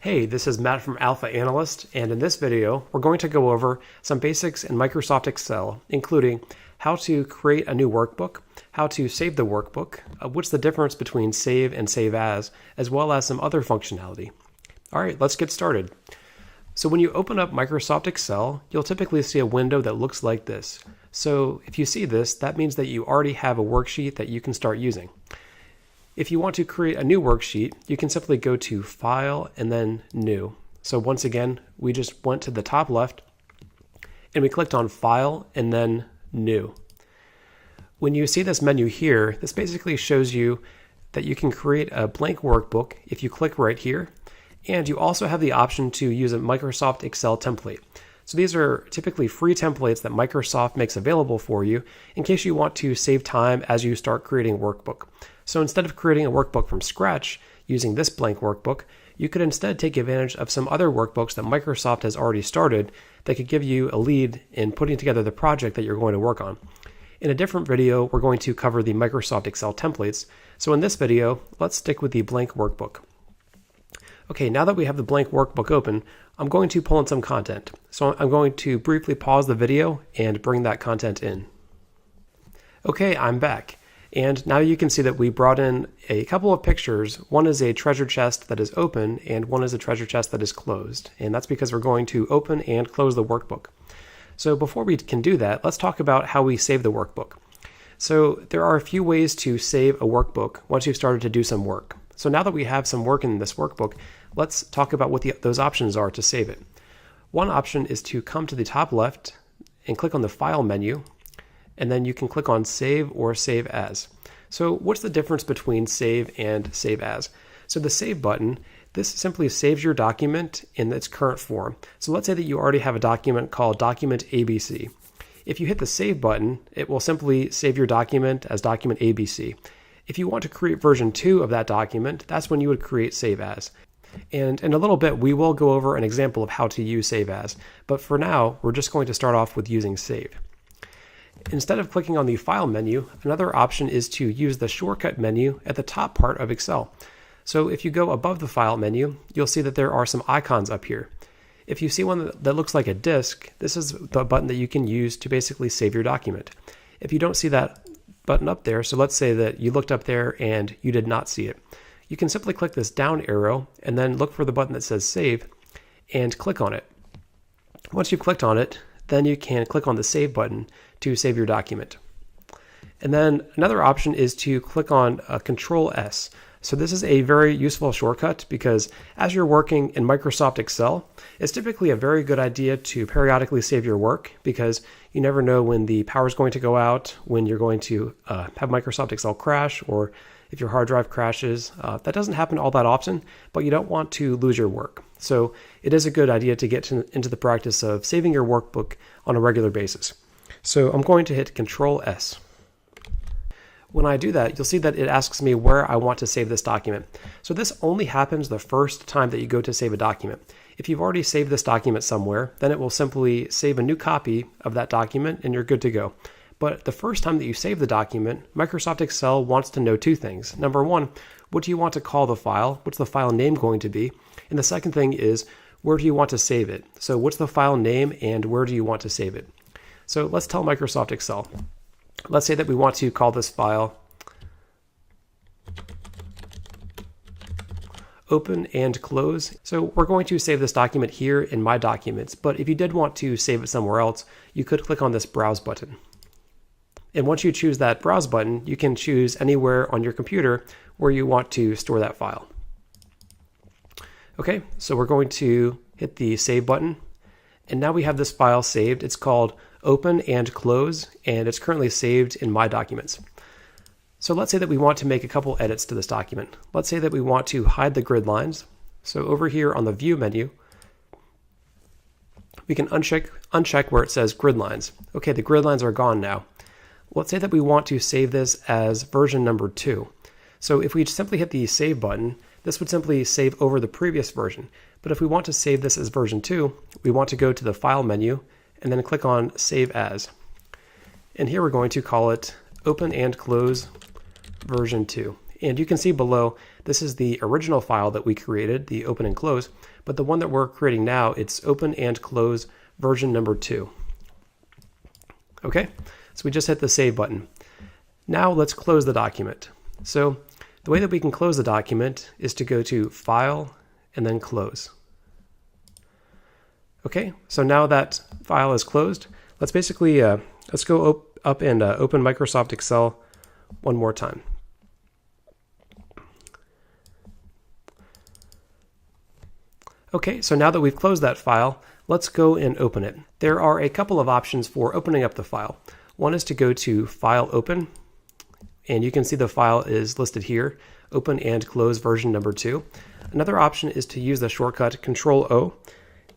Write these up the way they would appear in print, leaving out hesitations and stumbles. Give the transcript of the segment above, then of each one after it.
Hey, this is Matt from Alpha Analyst, and in this video, we're going to go over some basics in Microsoft Excel, including how to create a new workbook, how to save the workbook, what's the difference between save and save as well as some other functionality. All right, let's get started. So when you open up Microsoft Excel, you'll typically see a window that looks like this. So if you see this, that means that you already have a worksheet that you can start using. If you want to create a new worksheet, you can simply go to File and then New. So once again, we just went to the top left and we clicked on File and then New. When you see this menu here, this basically shows you that you can create a blank workbook if you click right here, and you also have the option to use a Microsoft Excel template. So these are typically free templates that Microsoft makes available for you in case you want to save time as you start creating a workbook. So instead of creating a workbook from scratch using this blank workbook, you could instead take advantage of some other workbooks that Microsoft has already started that could give you a lead in putting together the project that you're going to work on. In a different video, we're going to cover the Microsoft Excel templates. So in this video, let's stick with the blank workbook. Okay, now that we have the blank workbook open, I'm going to pull in some content. So I'm going to briefly pause the video and bring that content in. Okay, I'm back. And now you can see that we brought in a couple of pictures. One is a treasure chest that is open and one is a treasure chest that is closed. And that's because we're going to open and close the workbook. So before we can do that, let's talk about how we save the workbook. So there are a few ways to save a workbook once you've started to do some work. So now that we have some work in this workbook, let's talk about what those options are to save it. One option is to come to the top left and click on the File menu, and then you can click on Save or Save As. So what's the difference between Save and Save As? So the Save button, this simply saves your document in its current form. So let's say that you already have a document called Document ABC. If you hit the Save button, it will simply save your document as Document ABC. If you want to create version 2 of that document, that's when you would create Save As. And in a little bit, we will go over an example of how to use Save As. But for now, we're just going to start off with using Save. Instead of clicking on the File menu, another option is to use the shortcut menu at the top part of Excel. So if you go above the File menu, you'll see that there are some icons up here. If you see one that looks like a disk, this is the button that you can use to basically save your document. If you don't see that button up there, so let's say that you looked up there and you did not see it, you can simply click this down arrow and then look for the button that says Save and click on it. Once you've clicked on it, then you can click on the Save button to save your document. And then another option is to click on Ctrl+S. So this is a very useful shortcut because as you're working in Microsoft Excel, it's typically a very good idea to periodically save your work because you never know when the power is going to go out, when you're going to have Microsoft Excel crash, or if your hard drive crashes. That doesn't happen all that often, but you don't want to lose your work. So it is a good idea to get into the practice of saving your workbook on a regular basis. So I'm going to hit Ctrl+S. When I do that, you'll see that it asks me where I want to save this document. So this only happens the first time that you go to save a document. If you've already saved this document somewhere, then it will simply save a new copy of that document and you're good to go. But the first time that you save the document, Microsoft Excel wants to know two things. Number one, what do you want to call the file? What's the file name going to be? And the second thing is, where do you want to save it? So what's the file name and where do you want to save it? So let's tell Microsoft Excel. Let's say that we want to call this file Open and Close. So we're going to save this document here in My Documents, but if you did want to save it somewhere else, you could click on this Browse button. And once you choose that Browse button, you can choose anywhere on your computer where you want to store that file. Okay, so we're going to hit the Save button, and now we have this file saved. It's called Open and Close, and it's currently saved in My Documents. So let's say that we want to make a couple edits to this document. Let's say that we want to hide the grid lines. So over here on the View menu, we can uncheck where it says Grid Lines. Okay, the grid lines are gone now. Let's say that we want to save this as version number 2. So if we simply hit the Save button, this would simply save over the previous version. But if we want to save this as version 2, we want to go to the File menu and then click on Save As. And here we're going to call it Open and Close version 2. And you can see below This is the original file that we created, the open and close, but the one that we're creating now, it's open and close version number 2. Okay, so we just hit the save button. Now let's close the document. So the way that we can close the document is to go to File and then Close. Okay, so now that file is closed, let's basically, let's go up and open Microsoft Excel one more time. Okay, so now that we've closed that file, let's go and open it. There are a couple of options for opening up the file. One is to go to File, Open, and you can see the file is listed here, open and close version number 2. Another option is to use the shortcut Ctrl+O,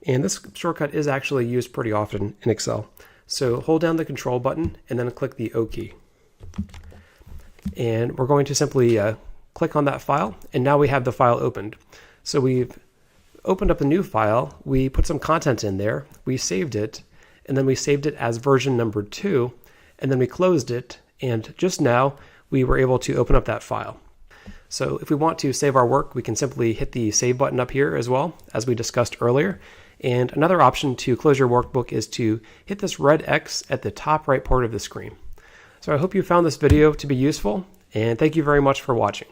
and this shortcut is actually used pretty often in Excel. So hold down the Control button and then click the O key. And we're going to simply click on that file, and now we have the file opened. So we've opened up a new file, we put some content in there, we saved it, and then we saved it as version number 2, and then we closed it, and just now we were able to open up that file. So if we want to save our work, we can simply hit the save button up here as well, as we discussed earlier. And another option to close your workbook is to hit this red X at the top right part of the screen. So I hope you found this video to be useful, and thank you very much for watching.